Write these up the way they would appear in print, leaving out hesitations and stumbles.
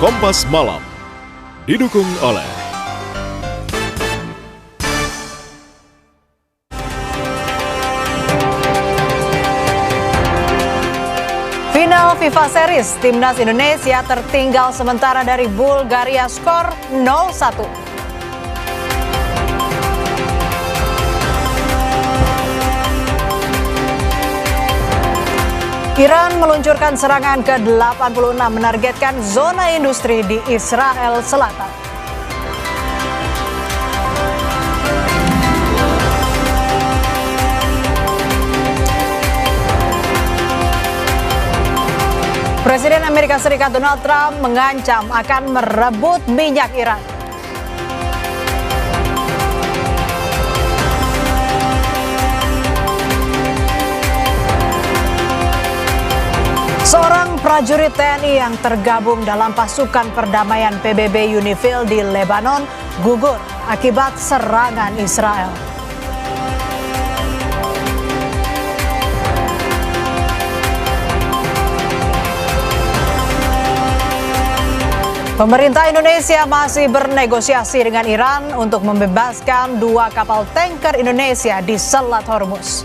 Kompas Malam didukung oleh Final FIFA Series, Timnas Indonesia tertinggal sementara dari Bulgaria skor 0-1. Iran meluncurkan serangan ke-86 menargetkan zona industri di Israel Selatan. Presiden Amerika Serikat Donald Trump mengancam akan merebut minyak Iran. Seorang prajurit TNI yang tergabung dalam pasukan perdamaian PBB UNIFIL di Lebanon gugur akibat serangan Israel. Pemerintah Indonesia masih bernegosiasi dengan Iran untuk membebaskan 2 kapal tanker Indonesia di Selat Hormuz.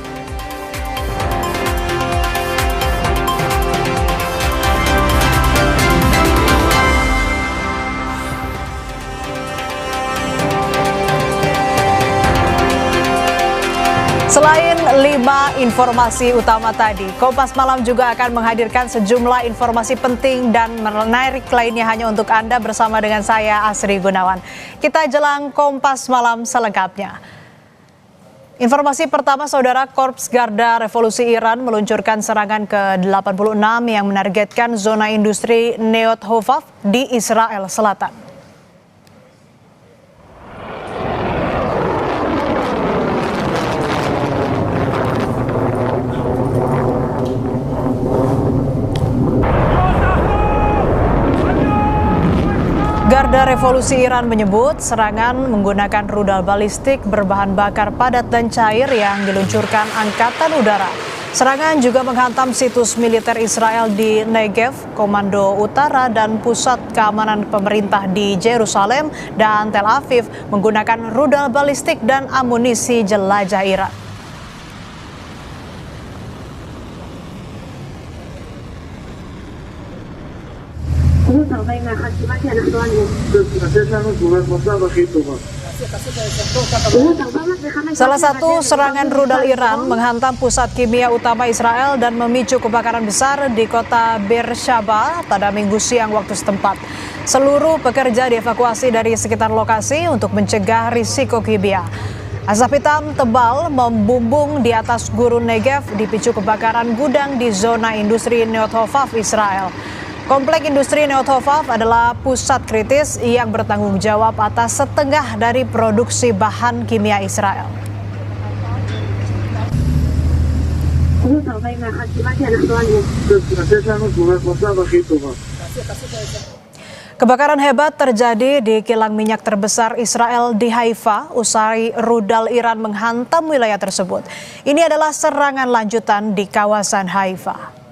Selain 5 informasi utama tadi, Kompas Malam juga akan menghadirkan sejumlah informasi penting dan menarik lainnya hanya untuk Anda bersama dengan saya, Asri Gunawan. Kita jelang Kompas Malam selengkapnya. Informasi pertama, Saudara, Korps Garda Revolusi Iran meluncurkan serangan ke-86 yang menargetkan zona industri Neot Hovav di Israel Selatan. Garda Revolusi Iran menyebut serangan menggunakan rudal balistik berbahan bakar padat dan cair yang diluncurkan Angkatan Udara. Serangan juga menghantam situs militer Israel di Negev, Komando Utara, dan pusat keamanan pemerintah di Yerusalem dan Tel Aviv menggunakan rudal balistik dan amunisi jelajah Iran. Salah satu serangan rudal Iran menghantam pusat kimia utama Israel dan memicu kebakaran besar di kota Beersheba pada Minggu siang waktu setempat. Seluruh pekerja dievakuasi dari sekitar lokasi untuk mencegah risiko kimia. Asap hitam tebal membumbung di atas gurun Negev dipicu kebakaran gudang di zona industri Neot Hovav, Israel. Komplek industri Neot Hovav adalah pusat kritis yang bertanggung jawab atas setengah dari produksi bahan kimia Israel. Kebakaran hebat terjadi di kilang minyak terbesar Israel di Haifa usai rudal Iran menghantam wilayah tersebut. Ini adalah serangan lanjutan di kawasan Haifa.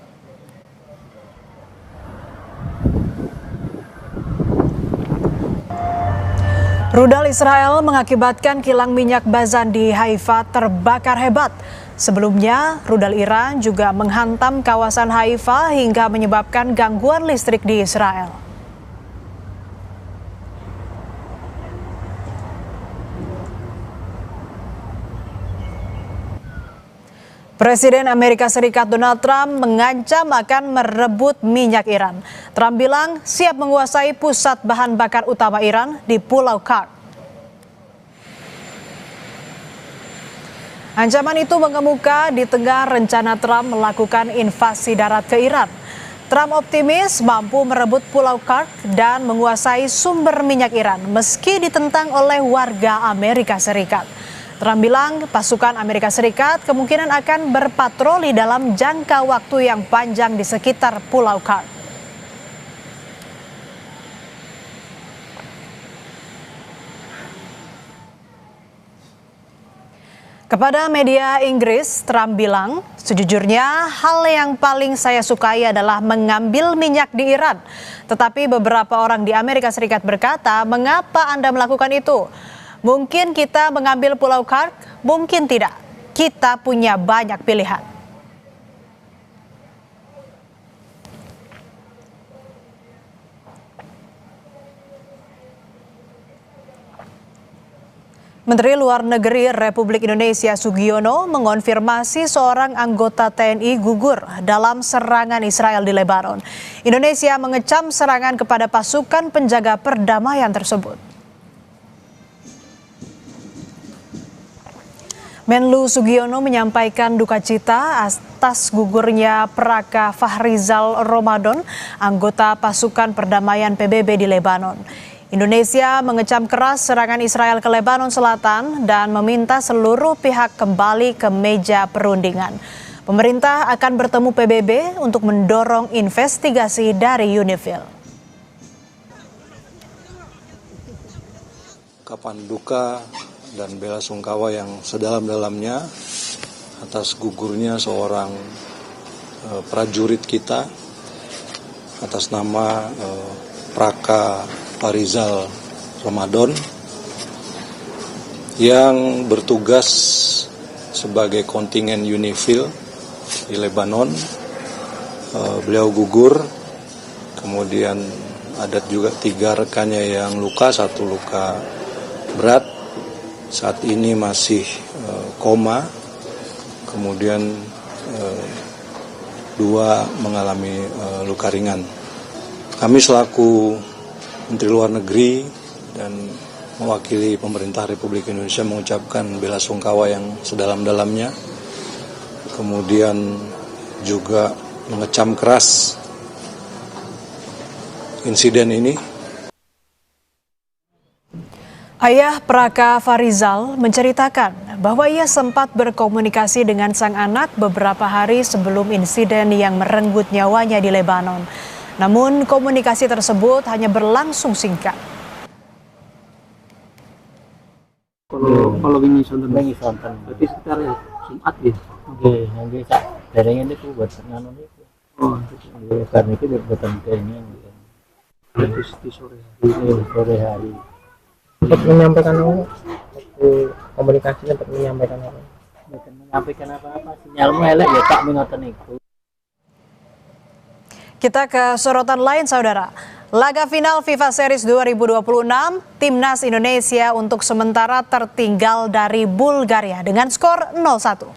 Rudal Israel mengakibatkan kilang minyak Bazan di Haifa terbakar hebat. Sebelumnya, rudal Iran juga menghantam kawasan Haifa hingga menyebabkan gangguan listrik di Israel. Presiden Amerika Serikat Donald Trump mengancam akan merebut minyak Iran. Trump bilang siap menguasai pusat bahan bakar utama Iran di Pulau Kurd. Ancaman itu mengemuka di tengah rencana Trump melakukan invasi darat ke Iran. Trump optimis mampu merebut Pulau Kurd dan menguasai sumber minyak Iran meski ditentang oleh warga Amerika Serikat. Trump bilang pasukan Amerika Serikat kemungkinan akan berpatroli dalam jangka waktu yang panjang di sekitar Pulau Kurd. Kepada media Inggris, Trump bilang, sejujurnya hal yang paling saya sukai adalah mengambil minyak di Iran. Tetapi beberapa orang di Amerika Serikat berkata, mengapa Anda melakukan itu? Mungkin kita mengambil Pulau Kursk, mungkin tidak. Kita punya banyak pilihan. Menteri Luar Negeri Republik Indonesia Sugiono mengonfirmasi seorang anggota TNI gugur dalam serangan Israel di Lebanon. Indonesia mengecam serangan kepada pasukan penjaga perdamaian tersebut. Menlu Sugiono menyampaikan duka cita atas gugurnya Praka Fahrizal Ramadan, anggota pasukan perdamaian PBB di Lebanon. Indonesia mengecam keras serangan Israel ke Lebanon Selatan dan meminta seluruh pihak kembali ke meja perundingan. Pemerintah akan bertemu PBB untuk mendorong investigasi dari UNIFIL. Kapan duka dan bela sungkawa yang sedalam-dalamnya atas gugurnya seorang prajurit kita atas nama Praka Fahrizal Ramadan yang bertugas sebagai kontingen UNIFIL di Lebanon. Beliau gugur, kemudian ada juga 3 rekannya yang luka, 1 luka berat, saat ini masih koma, kemudian 2 mengalami luka ringan. Kami selaku Menteri Luar Negeri dan mewakili pemerintah Republik Indonesia mengucapkan bela sungkawa yang sedalam-dalamnya, kemudian juga mengecam keras insiden ini. Ayah Praka Fahrizal menceritakan bahwa ia sempat berkomunikasi dengan sang anak beberapa hari sebelum insiden yang merenggut nyawanya di Lebanon. Namun komunikasi tersebut hanya berlangsung singkat. Kalau wingi sonten berarti sekitar Jumat ya. Oke, nanti jaringan itu buat nganu itu. Oh, karena itu buatan ini. Di sore hari. Untuk menyampaikan waktu komunikasinya untuk menyampaikan apa? Bukan menyampaikan apa-apa, sinyalmu elek ya tak mengoten itu. Kita ke sorotan lain, saudara. Laga final FIFA Series 2026, Timnas Indonesia untuk sementara tertinggal dari Bulgaria dengan skor 0-1.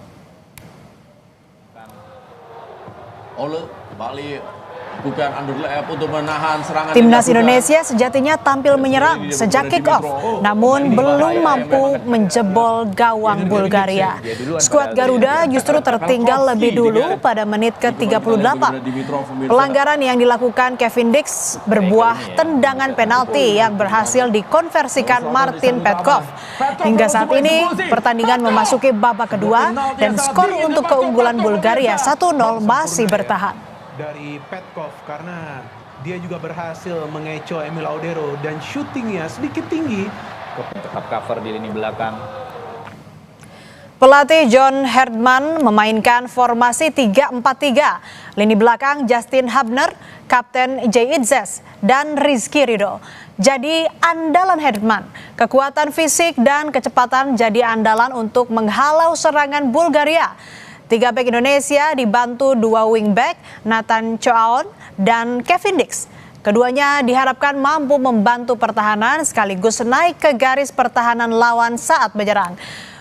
Oleh kembali bukan underlap untuk menahan serangan. Timnas Indonesia sejatinya tampil menyerang sejak kick-off, namun belum mampu menjebol gawang Bulgaria. Skuad Garuda justru tertinggal lebih dulu pada menit ke-38. Pelanggaran yang dilakukan Kevin Dix berbuah tendangan penalti yang berhasil dikonversikan Martin Petkov. Hingga saat ini pertandingan memasuki babak kedua dan skor untuk keunggulan Bulgaria 1-0 masih bertahan. Dari Petkov karena dia juga berhasil mengecoh Emil Audero dan syutingnya sedikit tinggi. Tetap cover di lini belakang. Pelatih John Herdman memainkan formasi 3-4-3. Lini belakang Justin Hubner, Kapten Jay Itzes, dan Rizky Ridho jadi andalan Herdman. Kekuatan fisik dan kecepatan jadi andalan untuk menghalau serangan Bulgaria. 3 bek Indonesia dibantu 2 wingback, Nathan Choaon dan Kevin Dix. Keduanya diharapkan mampu membantu pertahanan sekaligus naik ke garis pertahanan lawan saat menyerang.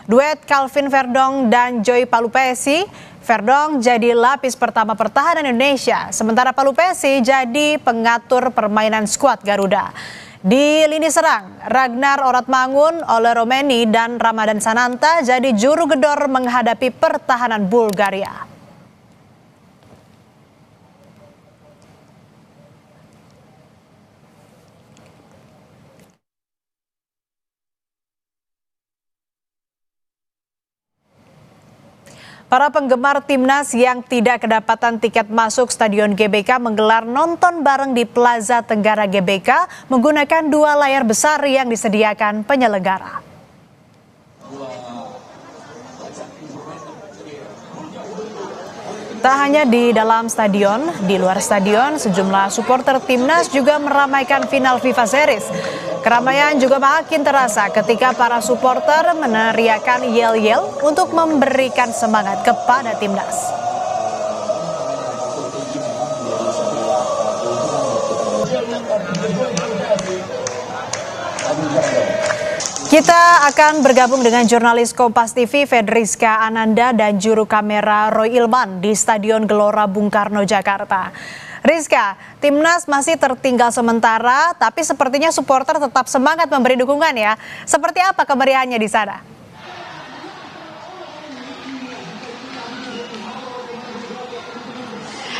Duet Calvin Verdong dan Joy Palupesi, Verdong jadi lapis pertama pertahanan Indonesia, sementara Palupesi jadi pengatur permainan skuad Garuda. Di lini serang, Ragnar Oratmangun, Ole Romeni, dan Ramadan Sananta jadi juru gedor menghadapi pertahanan Bulgaria. Para penggemar Timnas yang tidak kedapatan tiket masuk Stadion GBK menggelar nonton bareng di Plaza Tenggara GBK menggunakan 2 layar besar yang disediakan penyelenggara. Tak hanya di dalam stadion, di luar stadion sejumlah supporter timnas juga meramaikan final FIFA Series. Keramaian juga makin terasa ketika para supporter meneriakan yel-yel untuk memberikan semangat kepada timnas. Kita akan bergabung dengan jurnalis Kompas TV Fedriska Ananda dan juru kamera Roy Ilman di Stadion Gelora Bung Karno, Jakarta. Rizka, timnas masih tertinggal sementara, tapi sepertinya supporter tetap semangat memberi dukungan ya. Seperti apa kemeriahannya di sana?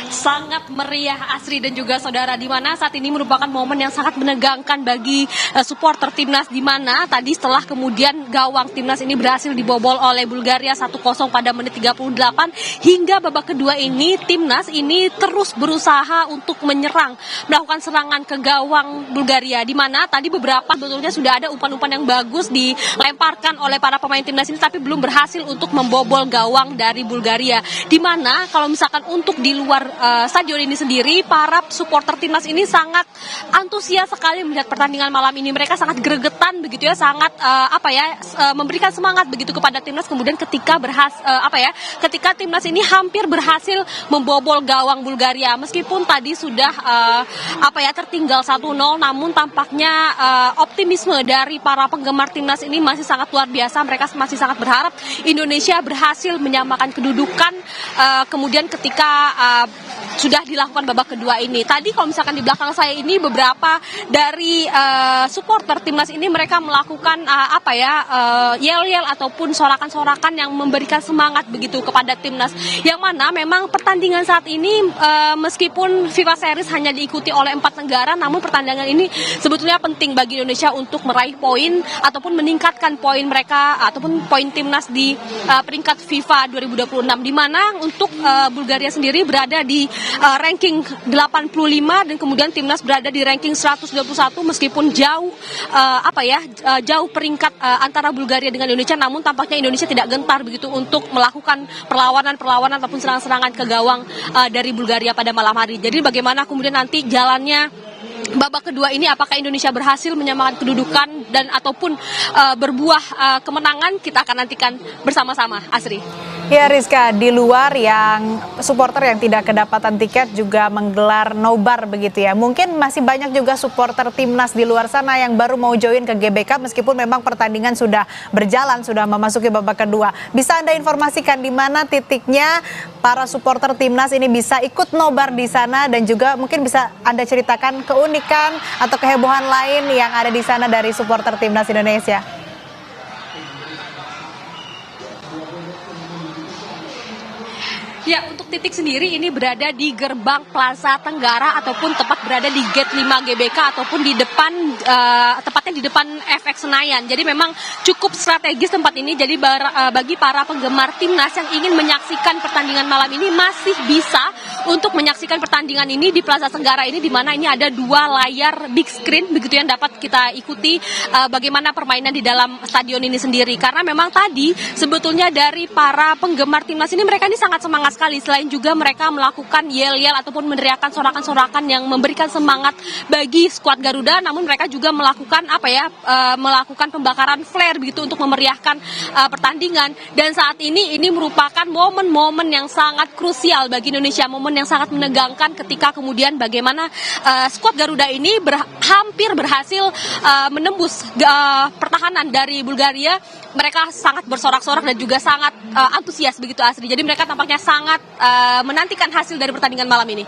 Sangat meriah Asri dan juga saudara, di mana saat ini merupakan momen yang sangat menegangkan bagi supporter timnas, di mana tadi setelah kemudian gawang timnas ini berhasil dibobol oleh Bulgaria 1-0 pada menit 38 hingga babak kedua ini timnas ini terus berusaha untuk menyerang, melakukan serangan ke gawang Bulgaria, di mana tadi beberapa sebetulnya sudah ada umpan-umpan yang bagus dilemparkan oleh para pemain timnas ini tapi belum berhasil untuk membobol gawang dari Bulgaria, di mana kalau misalkan untuk di luar stadion ini sendiri, para supporter timnas ini sangat antusias sekali melihat pertandingan malam ini. Mereka sangat gregetan begitu ya, sangat memberikan semangat begitu kepada timnas. Kemudian ketika ketika timnas ini hampir berhasil membobol gawang Bulgaria, meskipun tadi sudah tertinggal 1-0, namun tampaknya optimisme dari para penggemar timnas ini masih sangat luar biasa. Mereka masih sangat berharap Indonesia berhasil menyamakan kedudukan kemudian ketika sudah dilakukan babak kedua ini. Tadi kalau misalkan di belakang saya ini beberapa dari supporter timnas ini mereka melakukan yel-yel ataupun sorakan-sorakan yang memberikan semangat begitu kepada timnas. Yang mana memang pertandingan saat ini meskipun FIFA Series hanya diikuti oleh 4 negara, namun pertandingan ini sebetulnya penting bagi Indonesia untuk meraih poin ataupun meningkatkan poin mereka ataupun poin timnas di peringkat FIFA 2026, di mana untuk Bulgaria sendiri berada di ranking 85 dan kemudian timnas berada di ranking 121 meskipun jauh jauh peringkat antara Bulgaria dengan Indonesia, namun tampaknya Indonesia tidak gentar begitu untuk melakukan perlawanan ataupun serangan-serangan ke gawang dari Bulgaria pada malam hari. Jadi bagaimana kemudian nanti jalannya babak kedua ini, apakah Indonesia berhasil menyamakan kedudukan dan ataupun berbuah kemenangan, kita akan nantikan bersama-sama, Asri. Ya Rizka, di luar yang supporter yang tidak kedapatan tiket juga menggelar nobar begitu ya. Mungkin masih banyak juga supporter timnas di luar sana yang baru mau join ke GBK meskipun memang pertandingan sudah berjalan, sudah memasuki babak kedua. Bisa Anda informasikan di mana titiknya para supporter timnas ini bisa ikut nobar di sana, dan juga mungkin bisa Anda ceritakan keunikan atau kehebohan lain yang ada di sana dari supporter timnas Indonesia? Ya, untuk titik sendiri ini berada di gerbang Plaza Tenggara ataupun tepat berada di gate 5 GBK ataupun di depan tepatnya di depan FX Senayan. Jadi memang cukup strategis tempat ini. Jadi bagi para penggemar timnas yang ingin menyaksikan pertandingan malam ini masih bisa untuk menyaksikan pertandingan ini di Plaza Tenggara ini, di mana ini ada 2 layar big screen begitu yang dapat kita ikuti bagaimana permainan di dalam stadion ini sendiri. Karena memang tadi sebetulnya dari para penggemar timnas ini mereka ini sangat semangat sekali, selain juga mereka melakukan yel-yel ataupun meneriakan sorakan-sorakan yang memberikan semangat bagi skuad Garuda, namun mereka juga melakukan melakukan pembakaran flare begitu untuk memeriahkan pertandingan. Dan saat ini merupakan momen-momen yang sangat krusial bagi Indonesia, momen yang sangat menegangkan ketika kemudian bagaimana skuad Garuda ini hampir berhasil menembus pertahanan dari Bulgaria. Mereka sangat bersorak-sorak dan juga sangat antusias begitu, Asri. Jadi mereka tampaknya sangat menantikan hasil dari pertandingan malam ini.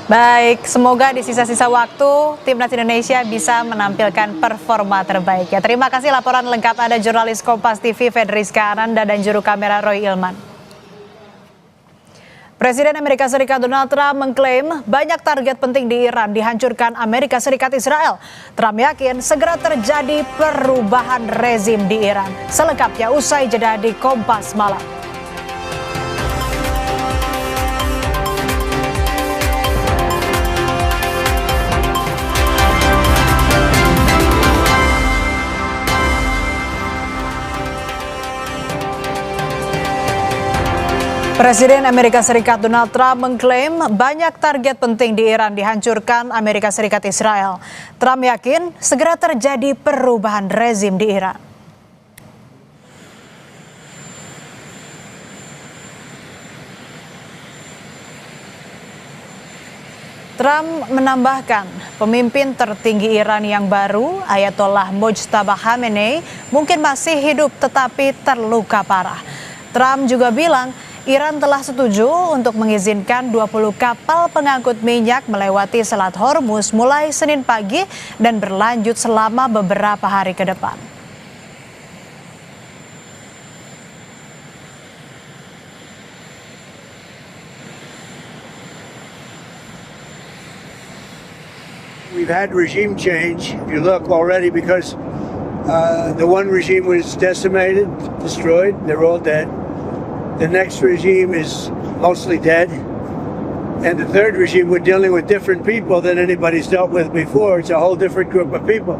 Baik, semoga di sisa-sisa waktu timnas Indonesia bisa menampilkan performa terbaik. Ya, terima kasih laporan lengkap Anda jurnalis Kompas TV Fedriska Ananda dan juru kamera Roy Ilman. Presiden Amerika Serikat Donald Trump mengklaim banyak target penting di Iran dihancurkan Amerika Serikat Israel. Trump yakin segera terjadi perubahan rezim di Iran. Selengkapnya usai jeda di Kompas Malam. Presiden Amerika Serikat Donald Trump mengklaim banyak target penting di Iran dihancurkan Amerika Serikat Israel. Trump yakin segera terjadi perubahan rezim di Iran. Trump menambahkan, pemimpin tertinggi Iran yang baru, Ayatollah Mojtaba Khamenei, mungkin masih hidup tetapi terluka parah. Trump juga bilang, Iran telah setuju untuk mengizinkan 20 kapal pengangkut minyak melewati Selat Hormuz mulai Senin pagi dan berlanjut selama beberapa hari ke depan. We've had regime change, if you look already, because the one regime was decimated, destroyed, they're all dead. The next regime is mostly dead. And the third regime, we're dealing with different people than anybody's dealt with before. It's a whole different group of people.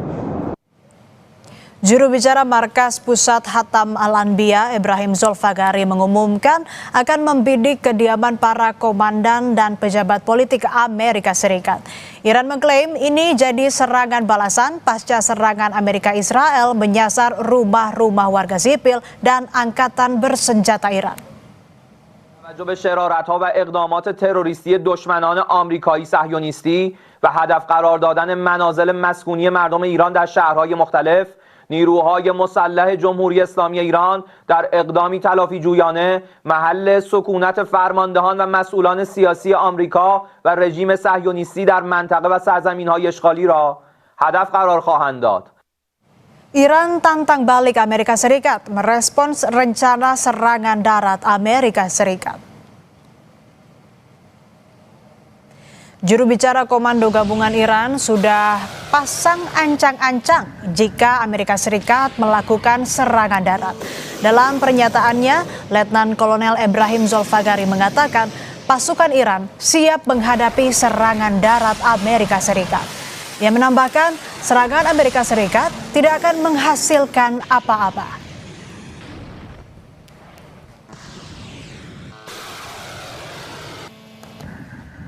Juru bicara Markas Pusat Hatam Al-Anbiya, Ibrahim Zulfagari, mengumumkan akan membidik kediaman para komandan dan pejabat politik Amerika Serikat. Iran mengklaim ini jadi serangan balasan pasca serangan Amerika Israel menyasar rumah-rumah warga sipil dan angkatan bersenjata Iran. توجه به شرارت‌ها و اقدامات تروریستی دشمنان آمریکایی صهیونیستی و هدف قرار دادن منازل مسکونی مردم ایران در شهرهای مختلف، نیروهای مسلح جمهوری اسلامی ایران در اقدامی تلافی جویانه محل سکونت فرماندهان و مسئولان سیاسی آمریکا و رژیم صهیونیستی در منطقه و سرزمین‌های اشغالی را هدف قرار خواهند داد. Iran tantang balik Amerika Serikat merespons rencana serangan darat Amerika Serikat. Juru bicara Komando Gabungan Iran sudah pasang ancang-ancang jika Amerika Serikat melakukan serangan darat. Dalam pernyataannya, Letnan Kolonel Ibrahim Zulfagari mengatakan pasukan Iran siap menghadapi serangan darat Amerika Serikat. Ia menambahkan serangan Amerika Serikat tidak akan menghasilkan apa-apa.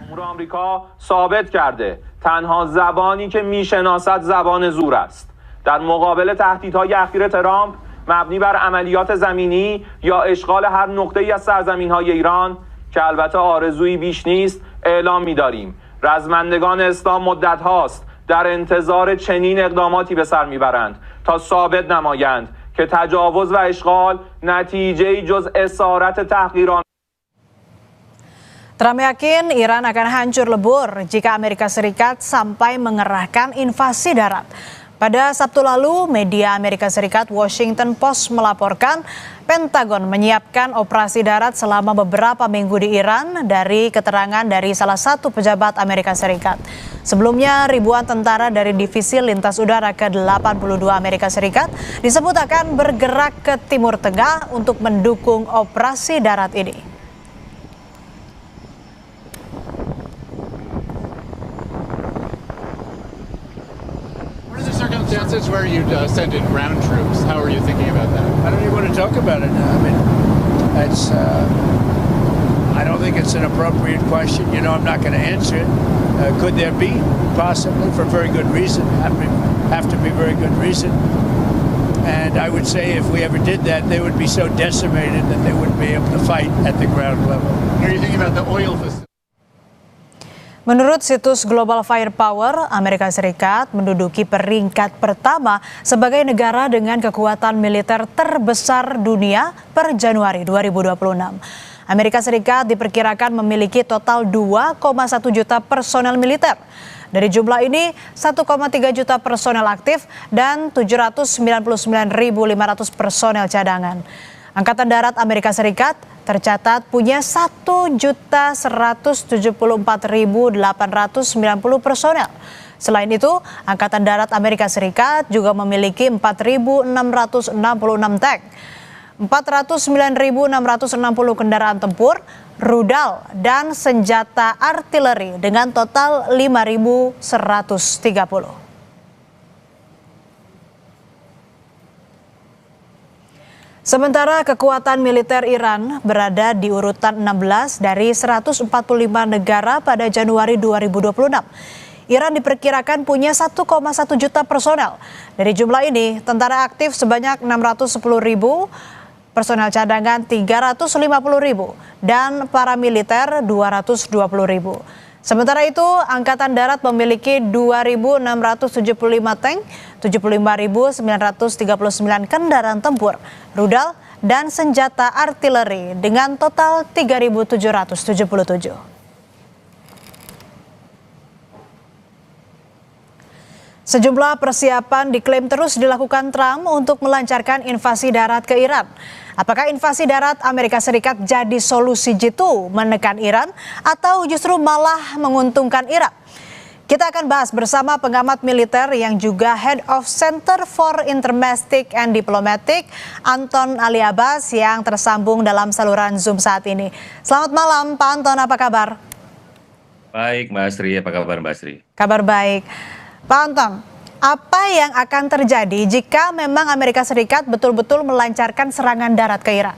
جمهور آمریکا ثابت کرده تنها زبانی که میشناسد زبان زور است. در مقابل تهدیدهای اخیر ترامپ مبنی بر عملیات زمینی یا اشغال هر نقطه‌ای از سرزمین‌های ایران که البته آرزویی بیش نیست اعلام می‌داریم. رزمندگان اسلام مدت هاست در انتظار چنین اقداماتی به سر میبرند تا ثابت نمایند که تجاوز و اشغال نتیجه‌ای جز اسارت تحقیرانه. Trump yakin Iran akan hancur lebur jika Amerika Serikat sampai mengerahkan invasi darat. Pada Sabtu lalu, media Amerika Serikat Washington Post melaporkan Pentagon menyiapkan operasi darat selama beberapa minggu di Iran dari keterangan dari salah satu pejabat Amerika Serikat. Sebelumnya, ribuan tentara dari Divisi Lintas Udara ke-82 Amerika Serikat disebut akan bergerak ke Timur Tengah untuk mendukung operasi darat ini. Circumstances where you send in ground troops. How are you thinking about that? I don't even want to talk about it now. I mean, that's. I don't think it's an appropriate question. You know, I'm not going to answer it. Could there be? Possibly, for very good reason. Have to be very good reason. And I would say if we ever did that, they would be so decimated that they wouldn't be able to fight at the ground level. Are you thinking about the oil facility? Menurut situs Global Firepower, Amerika Serikat menduduki peringkat pertama sebagai negara dengan kekuatan militer terbesar dunia per Januari 2026. Amerika Serikat diperkirakan memiliki total 2,1 juta personel militer. Dari jumlah ini, 1,3 juta personel aktif dan 799.500 personel cadangan. Angkatan Darat Amerika Serikat tercatat punya 1.174.890 personel. Selain itu, Angkatan Darat Amerika Serikat juga memiliki 4.666 tank, 409.660 kendaraan tempur, rudal, dan senjata artileri dengan total 5.130. Sementara kekuatan militer Iran berada di urutan 16 dari 145 negara pada Januari 2026. Iran diperkirakan punya 1,1 juta personel. Dari jumlah ini, tentara aktif sebanyak 610.000, personel cadangan 350.000, dan paramiliter 220.000. Sementara itu, Angkatan Darat memiliki 2.675 tank, 75.939 kendaraan tempur, rudal, dan senjata artileri dengan total 3.777. Sejumlah persiapan diklaim terus dilakukan Trump untuk melancarkan invasi darat ke Iran. Apakah invasi darat Amerika Serikat jadi solusi jitu menekan Iran atau justru malah menguntungkan Irak? Kita akan bahas bersama pengamat militer yang juga Head of Center for Intermestic and Diplomatic, Anton Ali Abbas, yang tersambung dalam saluran Zoom saat ini. Selamat malam Pak Anton, apa kabar? Baik Mbak Asri, apa kabar Mbak Asri? Kabar baik. Pak Anton, apa yang akan terjadi jika memang Amerika Serikat betul-betul melancarkan serangan darat ke Iran?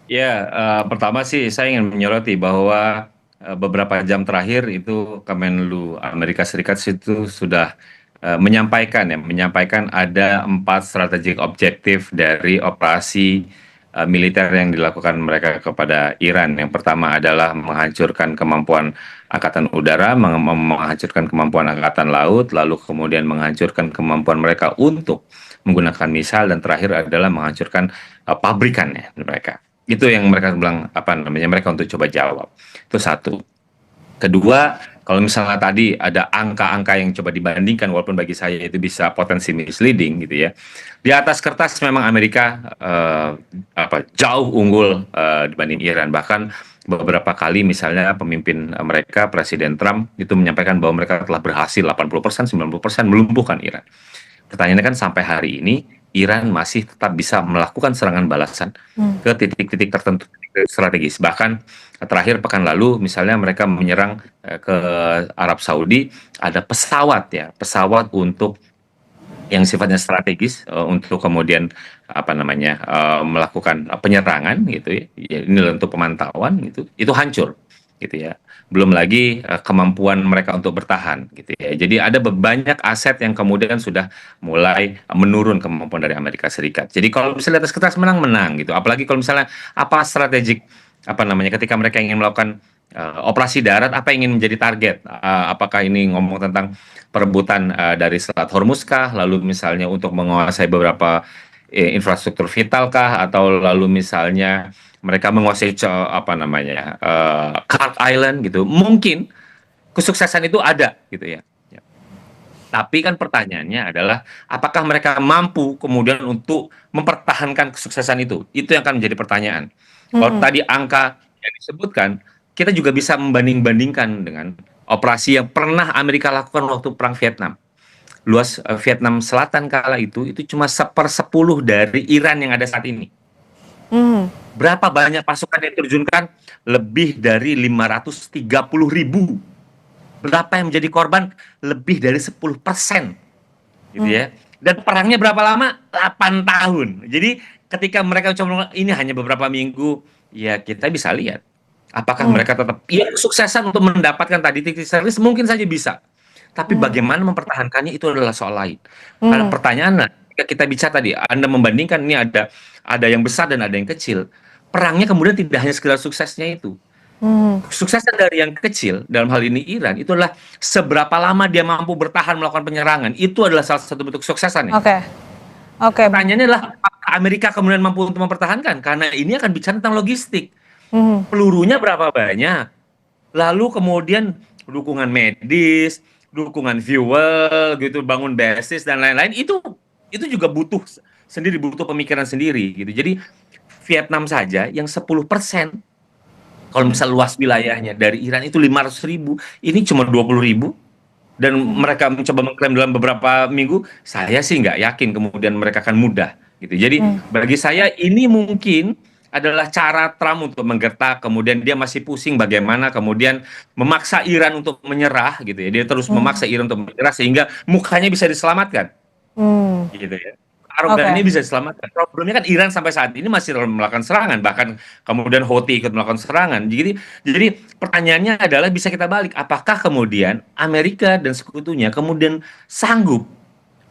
Ya, pertama sih saya ingin menyoroti bahwa beberapa jam terakhir itu Kemenlu Amerika Serikat itu sudah menyampaikan ada 4 strategic objektif dari operasi militer yang dilakukan mereka kepada Iran. Yang pertama adalah menghancurkan kemampuan Angkatan Udara, menghancurkan kemampuan Angkatan Laut, lalu kemudian menghancurkan kemampuan mereka untuk menggunakan misal, dan terakhir adalah menghancurkan pabrikannya mereka. Itu yang mereka bilang mereka untuk coba jawab. Itu satu. Kedua, kalau misalnya tadi ada angka-angka yang coba dibandingkan, walaupun bagi saya itu bisa potensi misleading gitu ya. Di atas kertas memang Amerika jauh unggul dibanding Iran. Bahkan beberapa kali misalnya pemimpin mereka, Presiden Trump, itu menyampaikan bahwa mereka telah berhasil 80%, 90% melumpuhkan Iran. Pertanyaannya kan sampai hari ini Iran masih tetap bisa melakukan serangan balasan ke titik-titik tertentu strategis. Bahkan terakhir pekan lalu misalnya mereka menyerang ke Arab Saudi, ada pesawat untuk yang sifatnya strategis untuk kemudian melakukan penyerangan gitu ya. Ini untuk pemantauan gitu. Itu hancur gitu ya. Belum lagi kemampuan mereka untuk bertahan gitu ya. Jadi ada banyak aset yang kemudian sudah mulai menurun kemampuan dari Amerika Serikat. Jadi kalau misalnya atas kertas menang gitu. Apalagi kalau misalnya strategik ketika mereka ingin melakukan operasi darat, apa yang ingin menjadi target? Apakah ini ngomong tentang perebutan dari Selat Hormuz kah? Lalu misalnya untuk menguasai beberapa infrastruktur vital kah? Atau lalu misalnya mereka menguasai Kart Island gitu. Mungkin kesuksesan itu ada gitu ya. Tapi kan pertanyaannya adalah apakah mereka mampu kemudian untuk mempertahankan kesuksesan itu? Itu yang akan menjadi pertanyaan. Kalau tadi angka yang disebutkan, kita juga bisa membanding-bandingkan dengan operasi yang pernah Amerika lakukan waktu Perang Vietnam. Luas Vietnam Selatan kala itu cuma 1/10 dari Iran yang ada saat ini. Berapa banyak pasukan yang terjunkan? Lebih dari 530.000. Berapa yang menjadi korban? Lebih dari 10%. Gitu ya. Dan perangnya berapa lama? 8 tahun. Jadi ketika mereka coba ini hanya beberapa minggu, ya kita bisa lihat apakah mereka tetap kesuksesan untuk mendapatkan tadi titik strategis, mungkin saja bisa. Tapi bagaimana mempertahankannya itu adalah soal lain. Karena pertanyaannya, kita bicara tadi, Anda membandingkan ini ada yang besar dan ada yang kecil. Perangnya kemudian tidak hanya sekedar suksesnya itu. Kesuksesan dari yang kecil, dalam hal ini Iran, itu adalah seberapa lama dia mampu bertahan melakukan penyerangan. Itu adalah salah satu bentuk kesuksesan. Oke. Pertanyaannya adalah apakah Amerika kemudian mampu untuk mempertahankan? Karena ini akan bicara tentang logistik. Pelurunya berapa banyak? Lalu kemudian dukungan medis, dukungan fuel, gitu, bangun basis dan lain-lain. Itu juga butuh pemikiran sendiri gitu. Jadi Vietnam saja yang 10%, kalau misal luas wilayahnya dari Iran itu 500.000, ini cuma 20.000, dan mereka mencoba mengklaim dalam beberapa minggu, saya sih nggak yakin kemudian mereka akan mudah gitu. Jadi bagi saya ini mungkin adalah cara Trump untuk menggertak, kemudian dia masih pusing bagaimana kemudian memaksa Iran untuk menyerah gitu ya. Dia terus memaksa Iran untuk menyerah sehingga mukanya bisa diselamatkan. Gitu ya. Arogan Oke. ini bisa diselamatkan. Problemnya kan Iran sampai saat ini masih melakukan serangan, bahkan kemudian Houthi ikut melakukan serangan. Jadi pertanyaannya adalah bisa kita balik, apakah kemudian Amerika dan sekutunya kemudian sanggup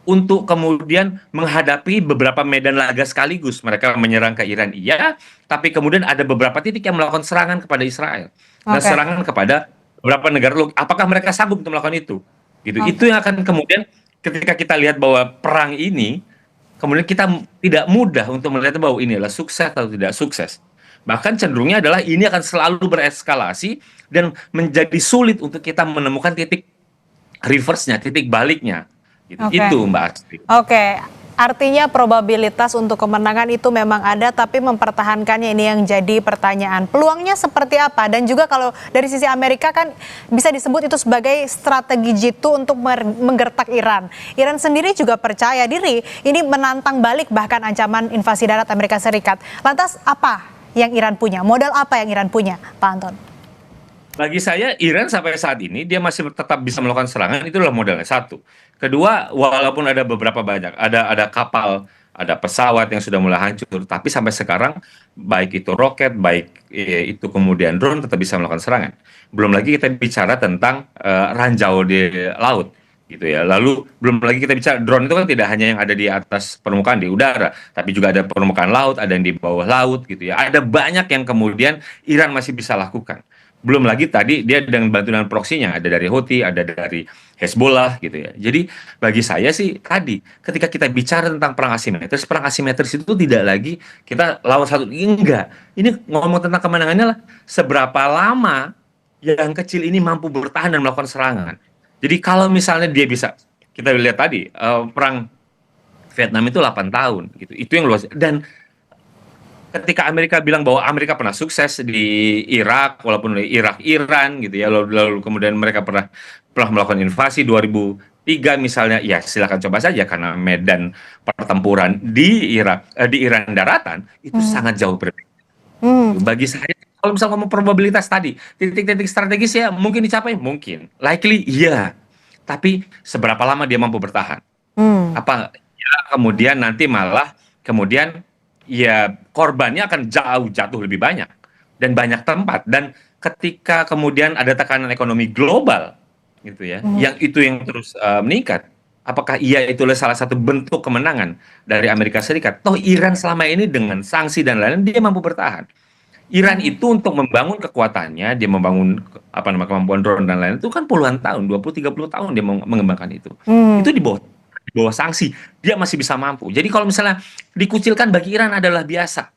untuk kemudian menghadapi beberapa medan laga sekaligus. Mereka menyerang ke Iran, iya, tapi kemudian ada beberapa titik yang melakukan serangan kepada Israel dan Oke. serangan kepada beberapa negara. Apakah mereka sanggup untuk melakukan itu? Gitu. Oke. Itu yang akan kemudian ketika kita lihat bahwa perang ini, kemudian kita tidak mudah untuk melihat bahwa ini adalah sukses atau tidak sukses. Bahkan cenderungnya adalah ini akan selalu bereskalasi dan menjadi sulit untuk kita menemukan titik reverse-nya, titik baliknya. Gitu. Oke. Itu Mbak Astrid. Oke, artinya probabilitas untuk kemenangan itu memang ada, tapi mempertahankannya ini yang jadi pertanyaan. Peluangnya seperti apa? Dan juga kalau dari sisi Amerika kan bisa disebut itu sebagai strategi jitu untuk menggertak Iran. Iran sendiri juga percaya diri ini menantang balik bahkan ancaman invasi darat Amerika Serikat. Lantas apa yang Iran punya? Modal apa yang Iran punya, Pak Anton? Bagi saya, Iran sampai saat ini dia masih tetap bisa melakukan serangan, itu adalah modalnya satu. Kedua, walaupun ada beberapa banyak, ada kapal, ada pesawat yang sudah mulai hancur, tapi sampai sekarang baik itu roket, baik itu kemudian drone tetap bisa melakukan serangan. Belum lagi kita bicara tentang ranjau di laut, gitu ya. Lalu belum lagi kita bicara drone itu kan tidak hanya yang ada di atas permukaan di udara, tapi juga ada permukaan laut, ada yang di bawah laut, gitu ya. Ada banyak yang kemudian Iran masih bisa lakukan. Belum lagi tadi dia dengan bantuan proksinya, ada dari Houthi, ada dari Hezbollah gitu ya. Jadi bagi saya sih tadi ketika kita bicara tentang perang asimetris itu tidak lagi kita lawan satu, enggak. Ini ngomong tentang kemenangannya lah, seberapa lama yang kecil ini mampu bertahan dan melakukan serangan. Jadi kalau misalnya dia bisa, kita lihat tadi perang Vietnam itu 8 tahun gitu. Itu yang luas. Dan ketika Amerika bilang bahwa Amerika pernah sukses di Irak, walaupun Irak Iran gitu ya, lalu kemudian mereka pernah melakukan invasi 2003 misalnya, ya silakan coba saja karena medan pertempuran di Iran daratan itu sangat jauh berbeda. Bagi saya, kalau misalnya ngomong probabilitas tadi, titik-titik strategis ya mungkin dicapai, mungkin, likely iya, tapi seberapa lama dia mampu bertahan? Apa ya, kemudian nanti malah kemudian ya korbannya akan jauh jatuh lebih banyak dan banyak tempat, dan ketika kemudian ada tekanan ekonomi global gitu ya, yang terus meningkat, apakah itu salah satu bentuk kemenangan dari Amerika Serikat? Toh Iran selama ini dengan sanksi dan lain-lain dia mampu bertahan. Iran itu untuk membangun kekuatannya, dia membangun kemampuan drone dan lain-lain itu kan puluhan tahun, 20-30 tahun dia mengembangkan itu. Itu di bawah sanksi, dia masih bisa mampu. Jadi kalau misalnya dikucilkan bagi Iran adalah biasa.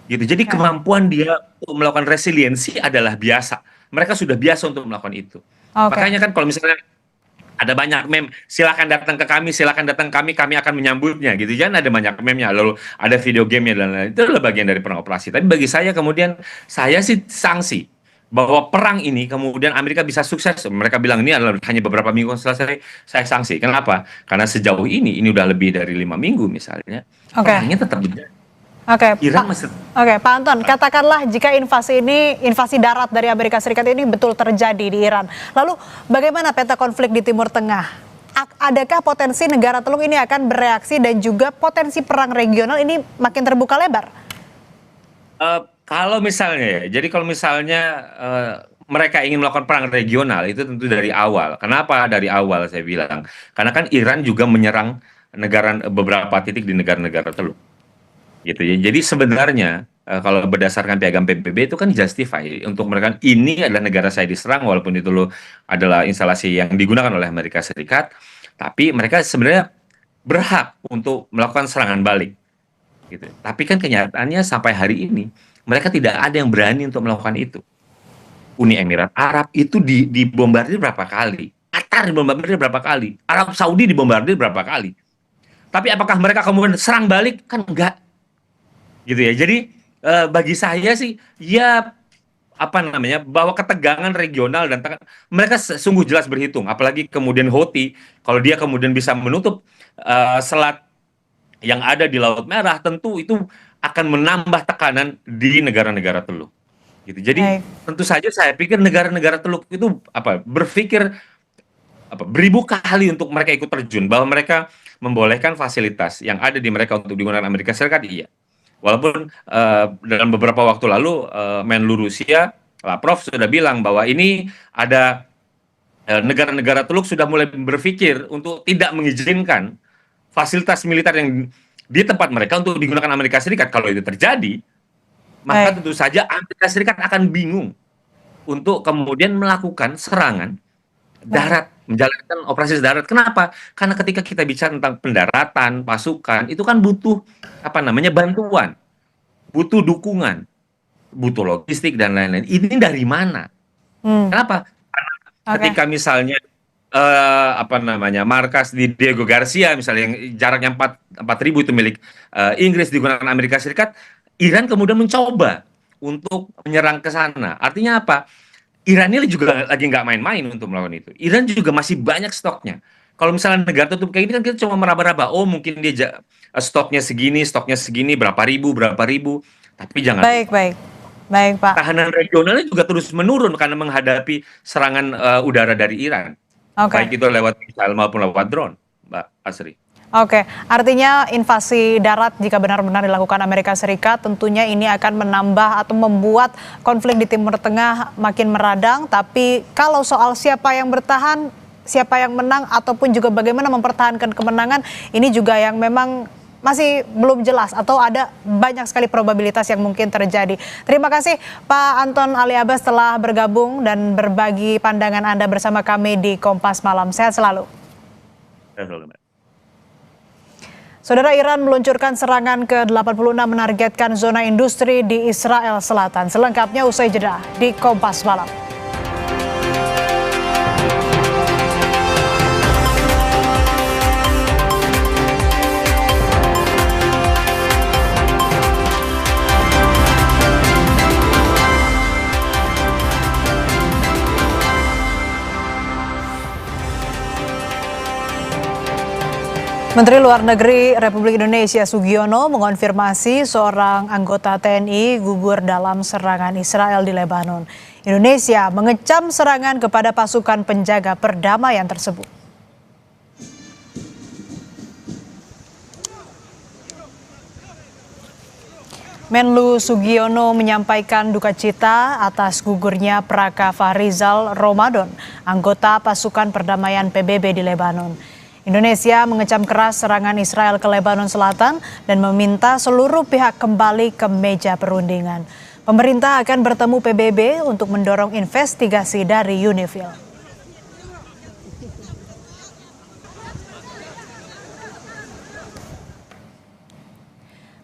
Gitu. Jadi kemampuan dia untuk melakukan resiliensi adalah biasa. Mereka sudah biasa untuk melakukan itu. Makanya kan kalau misalnya ada banyak meme, silakan datang ke kami, kami akan menyambutnya gitu. Jangan ada banyak meme-nya, lalu ada video game-nya dan lain-lain. Itu adalah bagian dari perang operasi. Tapi bagi saya kemudian saya sih sanksi bahwa perang ini kemudian Amerika bisa sukses. Mereka bilang ini adalah hanya beberapa minggu selesai, saya sanksi. Kenapa? Karena sejauh ini udah lebih dari 5 minggu misalnya. Perangnya tetap berjalan. Pak Anton, katakanlah jika invasi darat dari Amerika Serikat ini betul terjadi di Iran. Lalu bagaimana peta konflik di Timur Tengah? Adakah potensi negara teluk ini akan bereaksi dan juga potensi perang regional ini makin terbuka lebar? Kalau misalnya mereka ingin melakukan perang regional itu tentu dari awal. Kenapa dari awal saya bilang? Karena kan Iran juga menyerang beberapa titik di negara-negara teluk. Gitu ya. Jadi sebenarnya kalau berdasarkan piagam PBB itu kan justify untuk mereka, ini adalah negara saya diserang walaupun itu adalah instalasi yang digunakan oleh Amerika Serikat, tapi mereka sebenarnya berhak untuk melakukan serangan balik. Gitu. Tapi kan kenyataannya sampai hari ini mereka tidak ada yang berani untuk melakukan itu. Uni Emirat Arab itu dibombardir berapa kali? Qatar dibombardir berapa kali? Arab Saudi dibombardir berapa kali? Tapi apakah mereka kemudian serang balik? Kan enggak. Gitu ya. Jadi bagi saya sih ya bahwa ketegangan regional dan mereka sungguh jelas berhitung, apalagi kemudian Houthi kalau dia kemudian bisa menutup selat yang ada di Laut Merah, tentu itu akan menambah tekanan di negara-negara teluk. Gitu. Jadi tentu saja saya pikir negara-negara teluk itu berpikir beribu kali untuk mereka ikut terjun, bahwa mereka membolehkan fasilitas yang ada di mereka untuk digunakan Amerika Serikat, iya. Walaupun dalam beberapa waktu lalu Menlu Rusia, Lavrov sudah bilang bahwa ini ada negara-negara Teluk sudah mulai berpikir untuk tidak mengizinkan fasilitas militer yang di tempat mereka untuk digunakan Amerika Serikat. Kalau itu terjadi, maka tentu saja Amerika Serikat akan bingung untuk kemudian melakukan serangan darat, menjalankan operasi darat. Kenapa? Karena ketika kita bicara tentang pendaratan, pasukan, itu kan butuh bantuan, butuh dukungan, butuh logistik dan lain-lain. Ini dari mana? Kenapa? Karena ketika misalnya markas di Diego Garcia misalnya yang jaraknya 4.000 itu milik Inggris digunakan Amerika Serikat, Iran kemudian mencoba untuk menyerang ke sana. Artinya apa? Iran ini juga lagi nggak main-main untuk melakukan itu. Iran juga masih banyak stoknya. Kalau misalnya negara tutup kayak gini kan kita cuma meraba-raba, oh mungkin dia stoknya segini, berapa ribu. Tapi jangan. Baik Pak. Tahanan regionalnya juga terus menurun karena menghadapi serangan udara dari Iran. Baik itu lewat misal maupun lewat drone, Mbak Asri. Oke, artinya invasi darat jika benar-benar dilakukan Amerika Serikat tentunya ini akan menambah atau membuat konflik di Timur Tengah makin meradang. Tapi kalau soal siapa yang bertahan, siapa yang menang, ataupun juga bagaimana mempertahankan kemenangan, ini juga yang memang masih belum jelas atau ada banyak sekali probabilitas yang mungkin terjadi. Terima kasih Pak Anton Ali Abbas telah bergabung dan berbagi pandangan Anda bersama kami di Kompas Malam. Sehat selalu. Saudara, Iran meluncurkan serangan ke-86 menargetkan zona industri di Israel Selatan. Selengkapnya usai jeda di Kompas Malam. Menteri Luar Negeri Republik Indonesia Sugiono mengonfirmasi seorang anggota TNI gugur dalam serangan Israel di Lebanon. Indonesia mengecam serangan kepada pasukan penjaga perdamaian tersebut. Menlu Sugiono menyampaikan duka cita atas gugurnya Praka Fahrizal Ramadan, anggota pasukan perdamaian PBB di Lebanon. Indonesia mengecam keras serangan Israel ke Lebanon Selatan dan meminta seluruh pihak kembali ke meja perundingan. Pemerintah akan bertemu PBB untuk mendorong investigasi dari UNIFIL.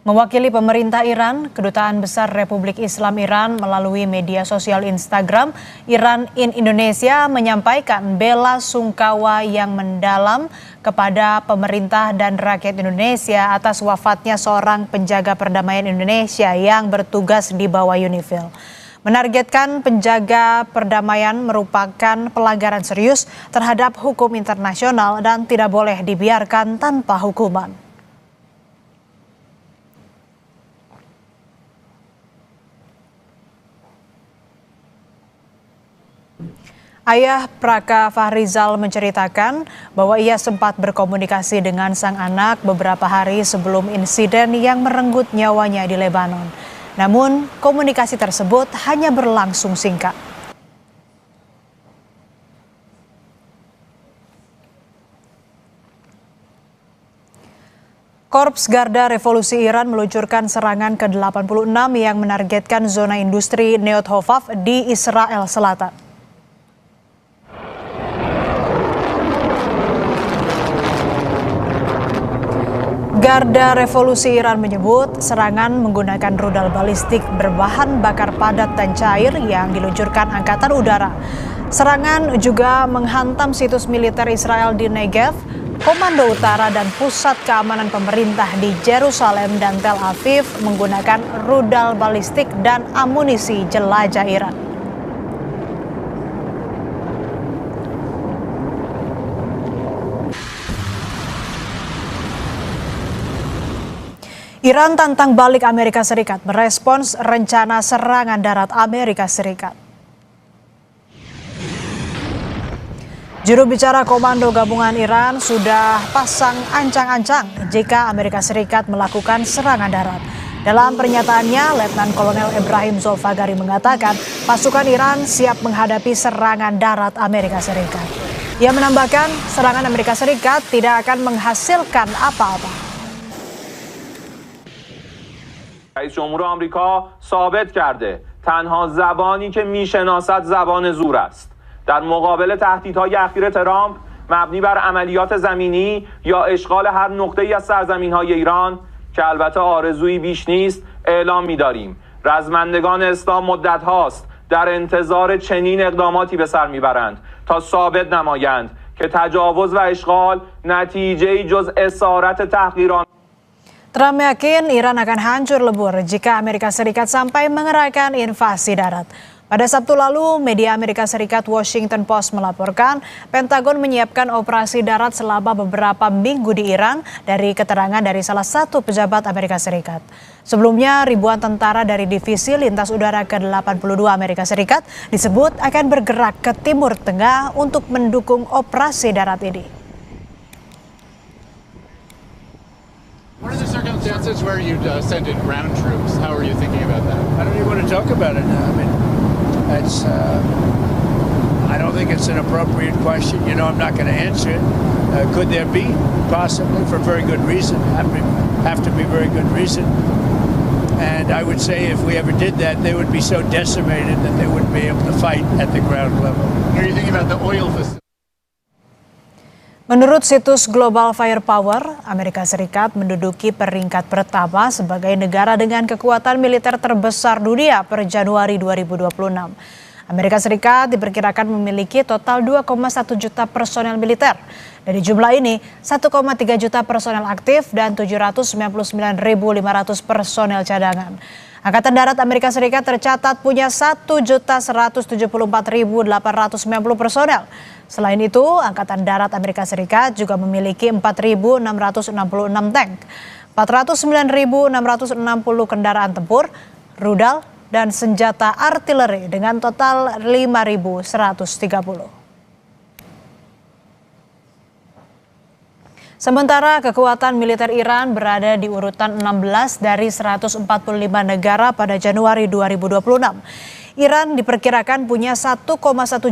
Mewakili pemerintah Iran, Kedutaan Besar Republik Islam Iran melalui media sosial Instagram, Iran in Indonesia menyampaikan bela sungkawa yang mendalam kepada pemerintah dan rakyat Indonesia atas wafatnya seorang penjaga perdamaian Indonesia yang bertugas di bawah UNIFIL. Menargetkan penjaga perdamaian merupakan pelanggaran serius terhadap hukum internasional dan tidak boleh dibiarkan tanpa hukuman. Ayah Praka Fahrizal menceritakan bahwa ia sempat berkomunikasi dengan sang anak beberapa hari sebelum insiden yang merenggut nyawanya di Lebanon. Namun, komunikasi tersebut hanya berlangsung singkat. Korps Garda Revolusi Iran meluncurkan serangan ke-86 yang menargetkan zona industri Neot Hovav di Israel Selatan. Garda Revolusi Iran menyebut serangan menggunakan rudal balistik berbahan bakar padat dan cair yang diluncurkan Angkatan Udara. Serangan juga menghantam situs militer Israel di Negev, Komando Utara dan pusat keamanan pemerintah di Yerusalem dan Tel Aviv menggunakan rudal balistik dan amunisi jelajah Iran. Iran tantang balik Amerika Serikat merespons rencana serangan darat Amerika Serikat. Juru bicara Komando Gabungan Iran sudah pasang ancang-ancang jika Amerika Serikat melakukan serangan darat. Dalam pernyataannya, Letnan Kolonel Ibrahim Zolfagari mengatakan pasukan Iran siap menghadapi serangan darat Amerika Serikat. Ia menambahkan serangan Amerika Serikat tidak akan menghasilkan apa-apa. رئیس جمهور آمریکا ثابت کرده تنها زبانی که میشناسد زبان زور است. در مقابل تهدیدهای اخیر ترامپ مبنی بر عملیات زمینی یا اشغال هر نقطه‌ای از سرزمین‌های ایران که البته آرزویی بیش نیست اعلام می‌داریم رزمندگان اسلام مدت هاست در انتظار چنین اقداماتی به سر میبرند تا ثابت نمایند که تجاوز و اشغال نتیجه‌ای جز اسارت تحقیرآمیز. Trump yakin Iran akan hancur lebur jika Amerika Serikat sampai mengerahkan invasi darat. Pada Sabtu lalu, media Amerika Serikat Washington Post melaporkan Pentagon menyiapkan operasi darat selama beberapa minggu di Iran dari keterangan dari salah satu pejabat Amerika Serikat. Sebelumnya, ribuan tentara dari Divisi Lintas Udara ke-82 Amerika Serikat disebut akan bergerak ke Timur Tengah untuk mendukung operasi darat ini. What are the circumstances where you'd send in ground troops? How are you thinking about that? I don't even want to talk about it now. I mean, it's, I don't think it's an appropriate question. You know, I'm not going to answer it. Could there be? Possibly, for very good reason. Have to be very good reason. And I would say if we ever did that, they would be so decimated that they wouldn't be able to fight at the ground level. Are you thinking about the oil facility? Menurut situs Global Firepower, Amerika Serikat menduduki peringkat pertama sebagai negara dengan kekuatan militer terbesar dunia per Januari 2026. Amerika Serikat diperkirakan memiliki total 2,1 juta personel militer. Dari jumlah ini, 1,3 juta personel aktif dan 799.500 personel cadangan. Angkatan Darat Amerika Serikat tercatat punya 1.174.890 personel. Selain itu, Angkatan Darat Amerika Serikat juga memiliki 4.666 tank, 409.660 kendaraan tempur, rudal, dan senjata artileri dengan total 5.130. Sementara kekuatan militer Iran berada di urutan 16 dari 145 negara pada Januari 2026. Iran diperkirakan punya 1,1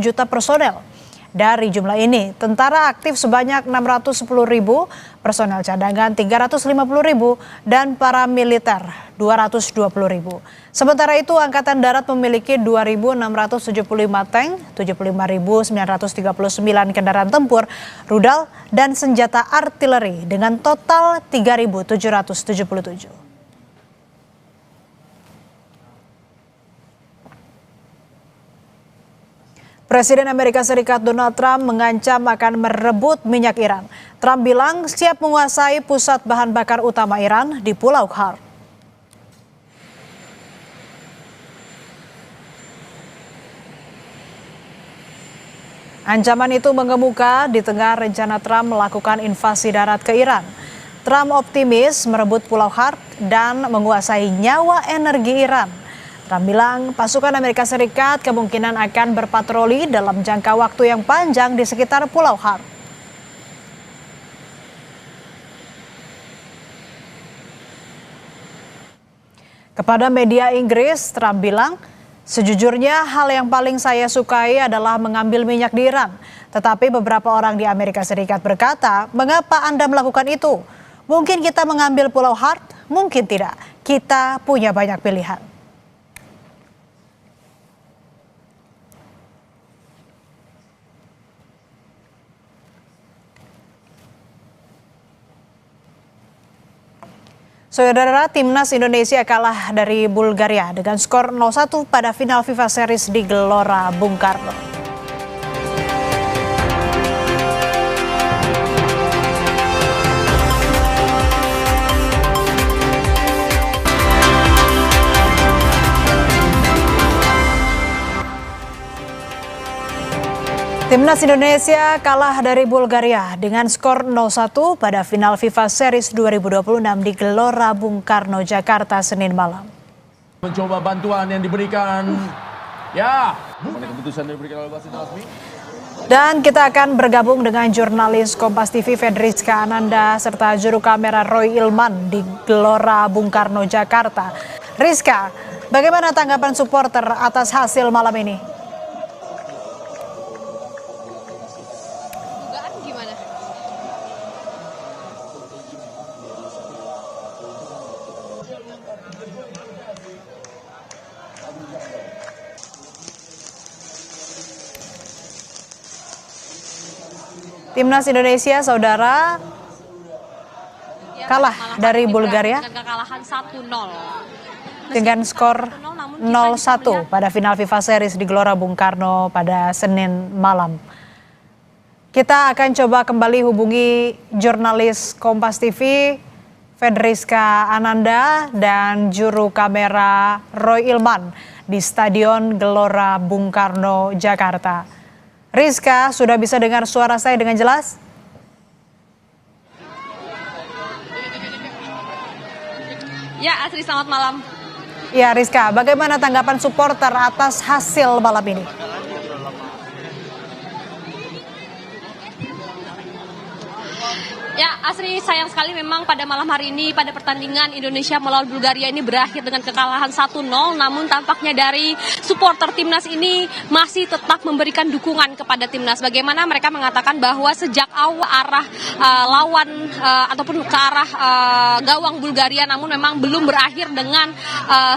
juta personel. Dari jumlah ini, tentara aktif sebanyak 610.000, personel cadangan 350.000, dan paramiliter 220.000. Sementara itu, Angkatan Darat memiliki 2.675 tank, 75.939 kendaraan tempur, rudal, dan senjata artileri dengan total 3.777. Presiden Amerika Serikat Donald Trump mengancam akan merebut minyak Iran. Trump bilang siap menguasai pusat bahan bakar utama Iran di Pulau Khark. Ancaman itu mengemuka di tengah rencana Trump melakukan invasi darat ke Iran. Trump optimis merebut Pulau Khark dan menguasai nyawa energi Iran. Trump bilang pasukan Amerika Serikat kemungkinan akan berpatroli dalam jangka waktu yang panjang di sekitar Pulau Khark. Kepada media Inggris, Trump bilang, sejujurnya hal yang paling saya sukai adalah mengambil minyak di Iran. Tetapi beberapa orang di Amerika Serikat berkata, mengapa Anda melakukan itu? Mungkin kita mengambil Pulau Khark, mungkin tidak. Kita punya banyak pilihan. Saudara, timnas Indonesia kalah dari Bulgaria dengan skor 0-1 pada final FIFA Series di Gelora Bung Karno. Timnas Indonesia kalah dari Bulgaria dengan skor 0-1 pada final FIFA Series 2026 di Gelora Bung Karno, Jakarta, Senin malam. Mencoba bantuan yang diberikan, ya, keputusan yang diberikan oleh Wasit Nazmi. Dan kita akan bergabung dengan jurnalis Kompas TV Fedriska Ananda serta juru kamera Roy Ilman di Gelora Bung Karno, Jakarta. Rizka, bagaimana tanggapan supporter atas hasil malam ini? Timnas Indonesia, saudara, kalah dari Bulgaria dengan kekalahan 1-0 dengan skor 0-1 pada final FIFA Series di Gelora Bung Karno pada Senin malam. Kita akan coba kembali hubungi jurnalis Kompas TV Fedriska Ananda dan juru kamera Roy Ilman di Stadion Gelora Bung Karno, Jakarta. Rizka, sudah bisa dengar suara saya dengan jelas? Ya, Asri, selamat malam. Ya, Rizka, bagaimana tanggapan supporter atas hasil malam ini? Ya, Asri, sayang sekali memang pada malam hari ini pada pertandingan Indonesia melawan Bulgaria ini berakhir dengan kekalahan 1-0. Namun tampaknya dari supporter timnas ini masih tetap memberikan dukungan kepada timnas. Bagaimana mereka mengatakan bahwa sejak awal arah lawan ataupun ke arah gawang Bulgaria, namun memang belum berakhir dengan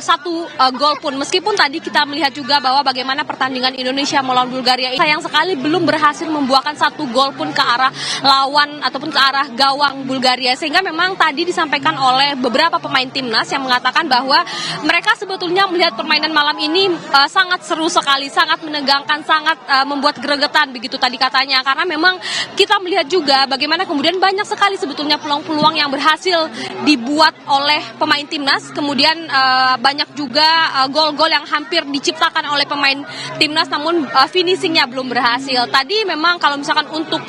satu gol pun. Meskipun tadi kita melihat juga bahwa bagaimana pertandingan Indonesia melawan Bulgaria ini sayang sekali belum berhasil membuahkan satu gol pun ke arah lawan ataupun ke arah gawang Bulgaria, sehingga memang tadi disampaikan oleh beberapa pemain timnas yang mengatakan bahwa mereka sebetulnya melihat permainan malam ini sangat seru sekali, sangat menegangkan, sangat membuat gregetan begitu tadi katanya, karena memang kita melihat juga bagaimana kemudian banyak sekali sebetulnya peluang-peluang yang berhasil dibuat oleh pemain timnas, kemudian banyak juga gol-gol yang hampir diciptakan oleh pemain timnas, namun finishingnya belum berhasil. Tadi memang kalau misalkan untuk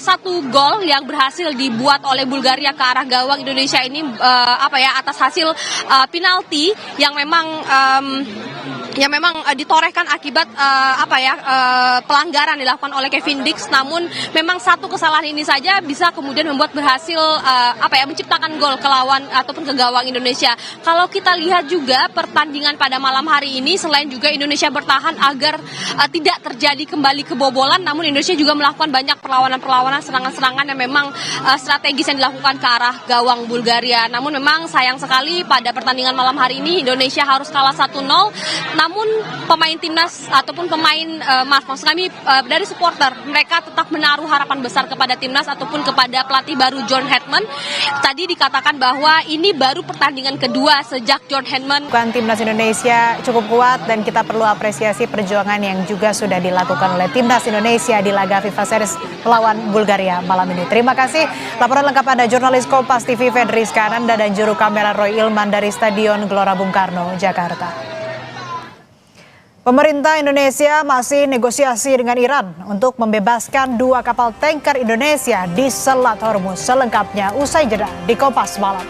satu gol yang berhasil dibuat oleh Bulgaria ke arah gawang Indonesia ini atas hasil penalti yang memang ditorehkan akibat pelanggaran dilakukan oleh Kevin Dix. Namun memang satu kesalahan ini saja bisa kemudian membuat berhasil menciptakan gol ke lawan ataupun ke gawang Indonesia. Kalau kita lihat juga pertandingan pada malam hari ini, selain juga Indonesia bertahan agar tidak terjadi kembali kebobolan, namun Indonesia juga melakukan banyak perlawanan-perlawanan, serangan-serangan yang memang strategis yang dilakukan ke arah gawang Bulgaria. Namun memang sayang sekali pada pertandingan malam hari ini Indonesia harus kalah 1-0. Namun pemain timnas ataupun maksud kami dari supporter, mereka tetap menaruh harapan besar kepada timnas ataupun kepada pelatih baru John Hedman. Tadi dikatakan bahwa ini baru pertandingan kedua sejak John Hedman. Timnas Indonesia cukup kuat dan kita perlu apresiasi perjuangan yang juga sudah dilakukan oleh timnas Indonesia di laga FIFA Series melawan Bulgaria malam ini. Terima kasih. Laporan lengkap Anda jurnalis Kompas TV Fedriska Ananda dan juru kamera Roy Ilman dari Stadion Gelora Bung Karno, Jakarta. Pemerintah Indonesia masih negosiasi dengan Iran untuk membebaskan 2 kapal tanker Indonesia di Selat Hormuz. Selengkapnya usai jeda di Kompas Malam.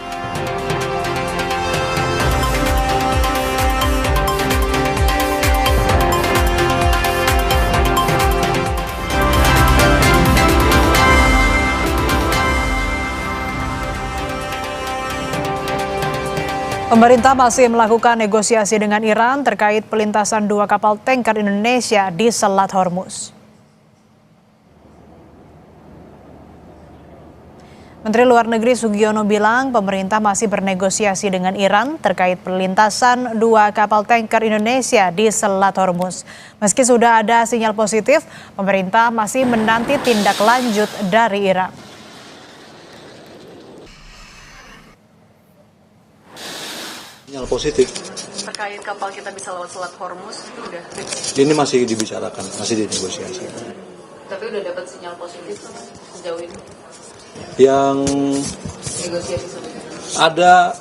Pemerintah masih melakukan negosiasi dengan Iran terkait pelintasan 2 kapal tanker Indonesia di Selat Hormuz. Menteri Luar Negeri Sugiono bilang pemerintah masih bernegosiasi dengan Iran terkait perlintasan 2 kapal tanker Indonesia di Selat Hormuz. Meski sudah ada sinyal positif, pemerintah masih menanti tindak lanjut dari Iran. Sinyal positif terkait kapal kita bisa lewat Selat Hormuz itu udah fix. Ini masih dibicarakan, masih dinegosiasi. Tapi udah dapat sinyal positif sejauh ini. Yang negosiasi sudah ada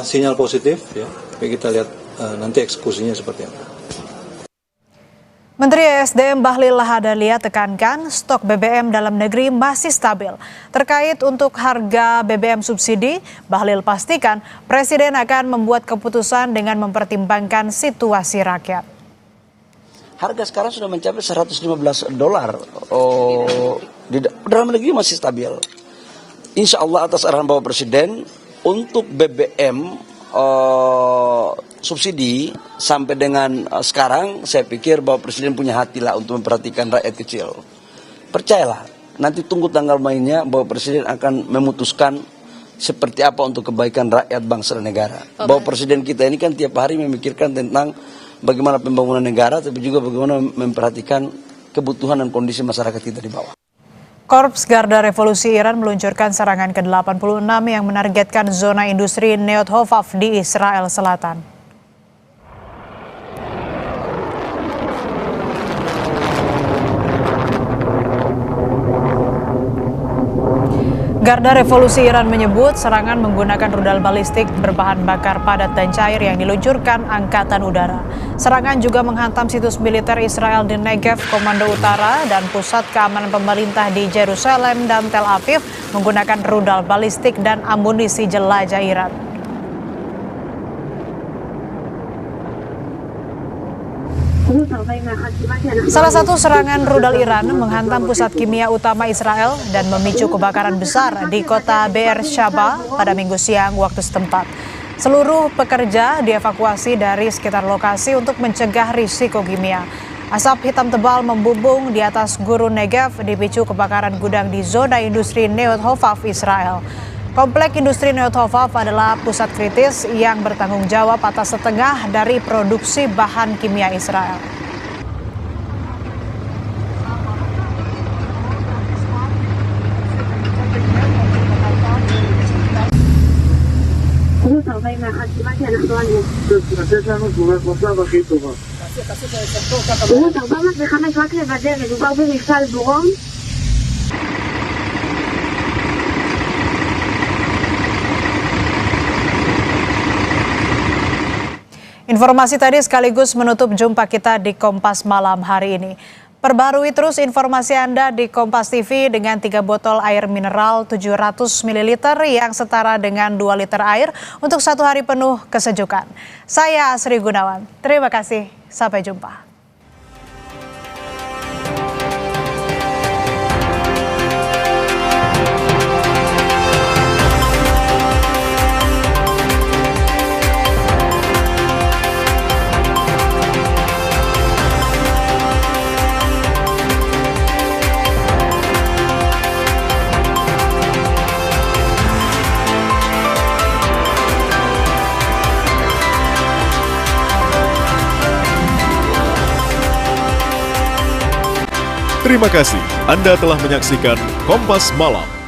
sinyal positif ya. Tapi kita lihat nanti eksekusinya seperti apa. Menteri ESDM Bahlil Lahadalia tekankan stok BBM dalam negeri masih stabil. Terkait untuk harga BBM subsidi, Bahlil pastikan Presiden akan membuat keputusan dengan mempertimbangkan situasi rakyat. Harga sekarang sudah mencapai $115. Di dalam negeri masih stabil. Insya Allah atas arahan Bapak Presiden untuk BBM subsidi sampai dengan sekarang, saya pikir Bapak Presiden punya hati lah untuk memperhatikan rakyat kecil. Percayalah, nanti tunggu tanggal mainnya, Bapak Presiden akan memutuskan seperti apa untuk kebaikan rakyat bangsa dan negara. Bapak Presiden kita ini kan tiap hari memikirkan tentang bagaimana pembangunan negara, tapi juga bagaimana memperhatikan kebutuhan dan kondisi masyarakat kita di bawah. Korps Garda Revolusi Iran meluncurkan serangan ke-86 yang menargetkan zona industri Neot Hovav di Israel Selatan. Garda Revolusi Iran menyebut serangan menggunakan rudal balistik berbahan bakar padat dan cair yang diluncurkan Angkatan Udara. Serangan juga menghantam situs militer Israel di Negev, Komando Utara, dan pusat keamanan pemerintah di Yerusalem dan Tel Aviv menggunakan rudal balistik dan amunisi jelajah Iran. Salah satu serangan rudal Iran menghantam pusat kimia utama Israel dan memicu kebakaran besar di kota Beersheba pada Minggu siang waktu setempat. Seluruh pekerja dievakuasi dari sekitar lokasi untuk mencegah risiko kimia. Asap hitam tebal membumbung di atas gurun Negev dipicu kebakaran gudang di zona industri Neot Hovav, Israel. Komplek industri Neot Hovav adalah pusat kritis yang bertanggung jawab atas setengah dari produksi bahan kimia Israel. Informasi tadi sekaligus menutup jumpa kita di Kompas Malam hari ini. Perbarui terus informasi Anda di Kompas TV dengan 3 botol air mineral 700 ml yang setara dengan 2 liter air untuk 1 hari penuh kesejukan. Saya Asri Gunawan. Terima kasih. Sampai jumpa. Terima kasih Anda telah menyaksikan Kompas Malam.